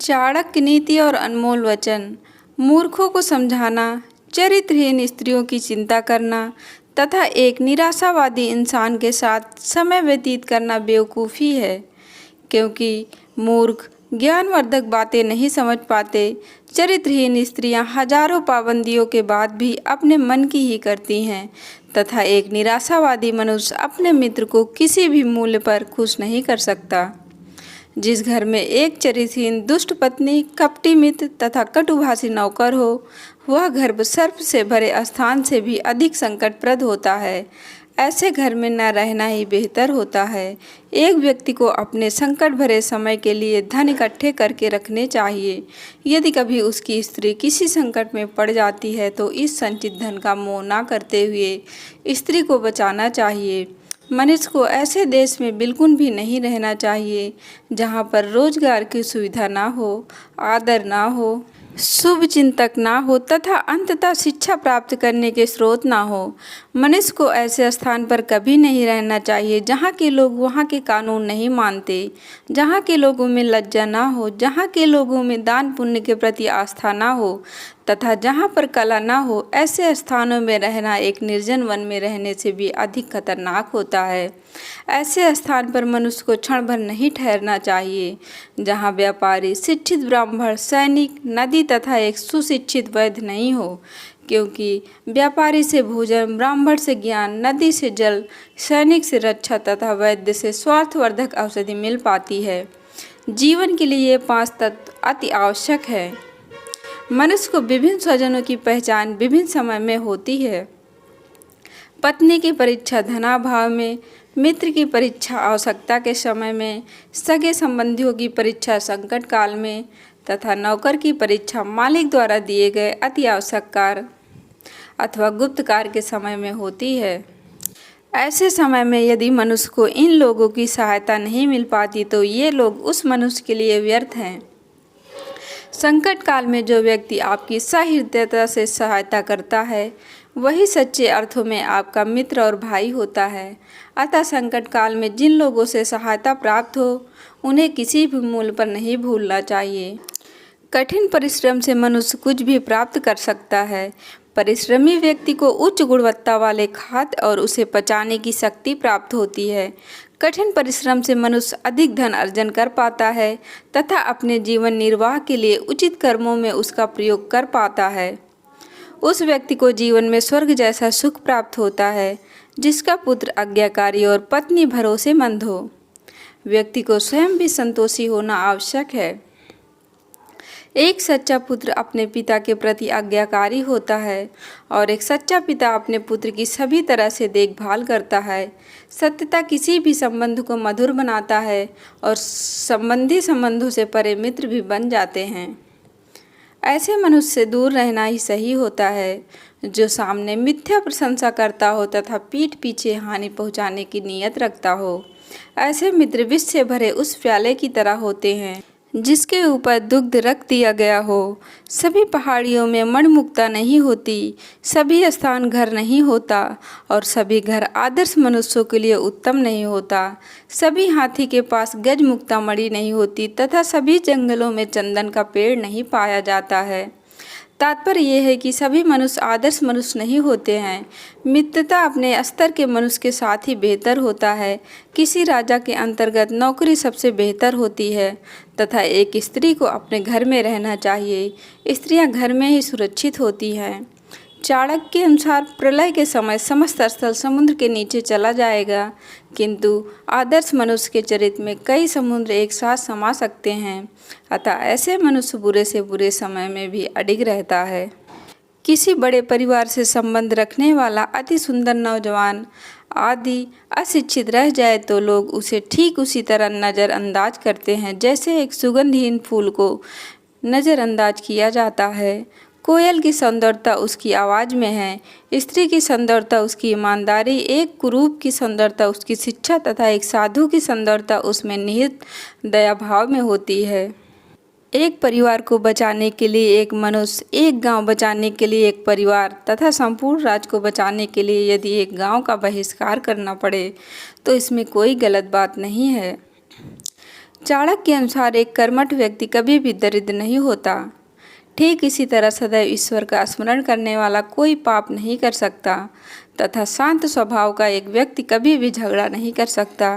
चाणक्य नीति और अनमोल वचन। मूर्खों को समझाना, चरित्रहीन स्त्रियों की चिंता करना तथा एक निराशावादी इंसान के साथ समय व्यतीत करना बेवकूफ़ी है, क्योंकि मूर्ख ज्ञानवर्धक बातें नहीं समझ पाते। चरित्रहीन स्त्रियां हजारों पाबंदियों के बाद भी अपने मन की ही करती हैं तथा एक निराशावादी मनुष्य अपने मित्र को किसी भी मूल्य पर खुश नहीं कर सकता। जिस घर में एक चरित्रहीन दुष्ट पत्नी, कपटी मित्र तथा कटुभाषी नौकर हो, वह घर सर्प से भरे स्थान से भी अधिक संकटप्रद होता है। ऐसे घर में न रहना ही बेहतर होता है। एक व्यक्ति को अपने संकट भरे समय के लिए धन इकट्ठे करके रखने चाहिए। यदि कभी उसकी स्त्री किसी संकट में पड़ जाती है तो इस संचित धन का मोह न करते हुए स्त्री को बचाना चाहिए। मनुष्य को ऐसे देश में बिल्कुल भी नहीं रहना चाहिए जहाँ पर रोजगार की सुविधा ना हो, आदर ना हो, शुभ चिंतक ना हो तथा अंततः शिक्षा प्राप्त करने के स्रोत ना हो। मनुष्य को ऐसे स्थान पर कभी नहीं रहना चाहिए जहाँ के लोग वहाँ के कानून नहीं मानते, जहाँ के लोगों में लज्जा ना हो, जहाँ के लोगों में दान पुण्य के प्रति आस्था ना हो तथा जहाँ पर कला ना हो। ऐसे स्थानों में रहना एक निर्जन वन में रहने से भी अधिक खतरनाक होता है। ऐसे स्थान पर मनुष्य को क्षण भर नहीं ठहरना चाहिए जहाँ व्यापारी, शिक्षित ब्राह्मण, सैनिक, नदी तथा एक सुशिक्षित वैद्य नहीं हो, क्योंकि व्यापारी से भोजन, ब्राह्मण से ज्ञान, नदी से जल, सैनिक से रक्षा तथा वैद्य से स्वास्थ्यवर्धक औषधि मिल पाती है। जीवन के लिए ये 5 तत्व अति आवश्यक है। मनुष्य को विभिन्न स्वजनों की पहचान विभिन्न समय में होती है। पत्नी की परीक्षा धनाभाव में, मित्र की परीक्षा आवश्यकता के समय में, सगे संबंधियों की परीक्षा संकट काल में तथा नौकर की परीक्षा मालिक द्वारा दिए गए अति आवश्यक कार्य अथवा गुप्त कार्य के समय में होती है। ऐसे समय में यदि मनुष्य को इन लोगों की सहायता नहीं मिल पाती तो ये लोग उस मनुष्य के लिए व्यर्थ हैं। संकट काल में जो व्यक्ति आपकी सहृदयता से सहायता करता है वही सच्चे अर्थों में आपका मित्र और भाई होता है। अतः संकट काल में जिन लोगों से सहायता प्राप्त हो उन्हें किसी भी मूल्य पर नहीं भूलना चाहिए। कठिन परिश्रम से मनुष्य कुछ भी प्राप्त कर सकता है। परिश्रमी व्यक्ति को उच्च गुणवत्ता वाले खाद्य और उसे पचाने की शक्ति प्राप्त होती है। कठिन परिश्रम से मनुष्य अधिक धन अर्जन कर पाता है तथा अपने जीवन निर्वाह के लिए उचित कर्मों में उसका प्रयोग कर पाता है। उस व्यक्ति को जीवन में स्वर्ग जैसा सुख प्राप्त होता है जिसका पुत्र आज्ञाकारी और पत्नी भरोसेमंद हो। व्यक्ति को स्वयं भी संतोषी होना आवश्यक है। एक सच्चा पुत्र अपने पिता के प्रति आज्ञाकारी होता है और एक सच्चा पिता अपने पुत्र की सभी तरह से देखभाल करता है। सत्यता किसी भी संबंध को मधुर बनाता है और संबंधी संबंधों से परे मित्र भी बन जाते हैं। ऐसे मनुष्य से दूर रहना ही सही होता है जो सामने मिथ्या प्रशंसा करता हो तथा पीठ पीछे हानि पहुंचाने की नीयत रखता हो। ऐसे मित्र विष से भरे उस प्याले की तरह होते हैं जिसके ऊपर दुग्ध रख दिया गया हो। सभी पहाड़ियों में मणिमुक्ता नहीं होती, सभी स्थान घर नहीं होता और सभी घर आदर्श मनुष्यों के लिए उत्तम नहीं होता। सभी हाथी के पास गजमुक्ता मणि नहीं होती तथा सभी जंगलों में चंदन का पेड़ नहीं पाया जाता है। तात्पर्य यह है कि सभी मनुष्य आदर्श मनुष्य नहीं होते हैं। मित्रता अपने स्तर के मनुष्य के साथ ही बेहतर होता है। किसी राजा के अंतर्गत नौकरी सबसे बेहतर होती है तथा एक स्त्री को अपने घर में रहना चाहिए। स्त्रियां घर में ही सुरक्षित होती हैं। चाणक्य के अनुसार प्रलय के समय समस्त स्थल समुद्र के नीचे चला जाएगा, किंतु आदर्श मनुष्य के चरित्र में कई समुद्र एक साथ समा सकते हैं। अतः ऐसे मनुष्य बुरे से बुरे समय में भी अडिग रहता है। किसी बड़े परिवार से संबंध रखने वाला अति सुंदर नौजवान आदि अशिक्षित रह जाए तो लोग उसे ठीक उसी तरह नज़रअंदाज करते हैं जैसे एक सुगंधहीन फूल को नज़रअंदाज किया जाता है। कोयल की सुंदरता उसकी आवाज़ में है, स्त्री की सुंदरता उसकी ईमानदारी, एक कुरूप की सुंदरता उसकी शिक्षा तथा एक साधु की सुंदरता उसमें निहित दया भाव में होती है। एक परिवार को बचाने के लिए एक मनुष्य, एक गांव बचाने के लिए एक परिवार तथा संपूर्ण राज्य को बचाने के लिए यदि एक गांव का बहिष्कार करना पड़े तो इसमें कोई गलत बात नहीं है। चाणक्य के अनुसार एक कर्मठ व्यक्ति कभी भी दरिद्र नहीं होता। ठीक इसी तरह सदैव ईश्वर का स्मरण करने वाला कोई पाप नहीं कर सकता तथा शांत स्वभाव का एक व्यक्ति कभी भी झगड़ा नहीं कर सकता।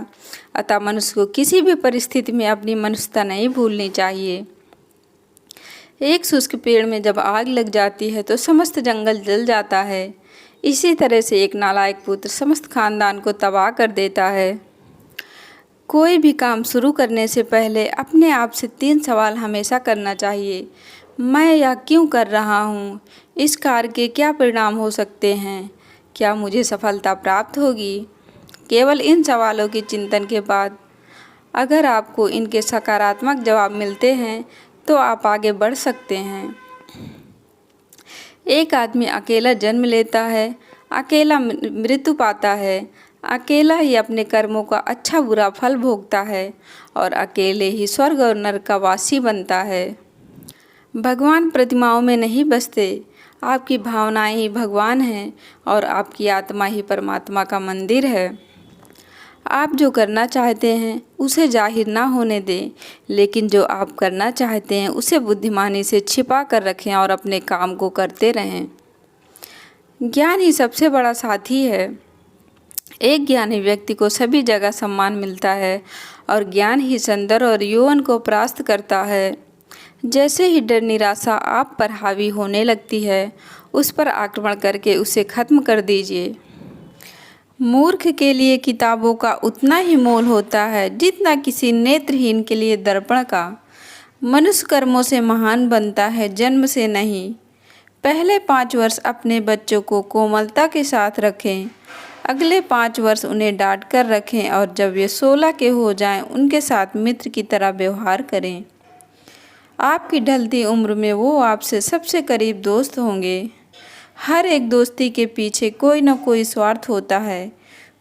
अतः मनुष्य को किसी भी परिस्थिति में अपनी मनुष्यता नहीं भूलनी चाहिए। एक शुष्क पेड़ में जब आग लग जाती है तो समस्त जंगल जल जाता है। इसी तरह से एक नालायक पुत्र समस्त खानदान को तबाह कर देता है। कोई भी काम शुरू करने से पहले अपने आप से 3 सवाल हमेशा करना चाहिए। मैं यह क्यों कर रहा हूँ? इस कार्य के क्या परिणाम हो सकते हैं? क्या मुझे सफलता प्राप्त होगी? केवल इन सवालों के चिंतन के बाद अगर आपको इनके सकारात्मक जवाब मिलते हैं तो आप आगे बढ़ सकते हैं। एक आदमी अकेला जन्म लेता है, अकेला मृत्यु पाता है, अकेला ही अपने कर्मों का अच्छा बुरा फल भोगता है और अकेले ही स्वर्ग और नरक का वासी बनता है। भगवान प्रतिमाओं में नहीं बसते, आपकी भावनाएं ही भगवान हैं और आपकी आत्मा ही परमात्मा का मंदिर है। आप जो करना चाहते हैं उसे जाहिर ना होने दें, लेकिन जो आप करना चाहते हैं उसे बुद्धिमानी से छिपा कर रखें और अपने काम को करते रहें। ज्ञान ही सबसे बड़ा साथी है। एक ज्ञानी व्यक्ति को सभी जगह सम्मान मिलता है और ज्ञान ही सुंदर और यौवन को परास्त करता है। जैसे ही डर निराशा आप पर हावी होने लगती है, उस पर आक्रमण करके उसे खत्म कर दीजिए। मूर्ख के लिए किताबों का उतना ही मोल होता है जितना किसी नेत्रहीन के लिए दर्पण का। मनुष्य कर्मों से महान बनता है, जन्म से नहीं। पहले 5 वर्ष अपने बच्चों को कोमलता के साथ रखें, अगले 5 वर्ष उन्हें डांट कर रखें और जब वे 16 के हो जाएं, उनके साथ मित्र की तरह व्यवहार करें। आपकी ढलती उम्र में वो आपसे सबसे करीब दोस्त होंगे। हर एक दोस्ती के पीछे कोई न कोई स्वार्थ होता है।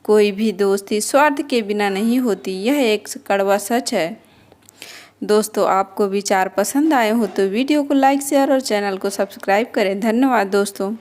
कोई भी दोस्ती स्वार्थ के बिना नहीं होती, यह एक कड़वा सच है। दोस्तों, आपको विचार पसंद आए हो तो वीडियो को लाइक, शेयर और चैनल को सब्सक्राइब करें। धन्यवाद दोस्तों।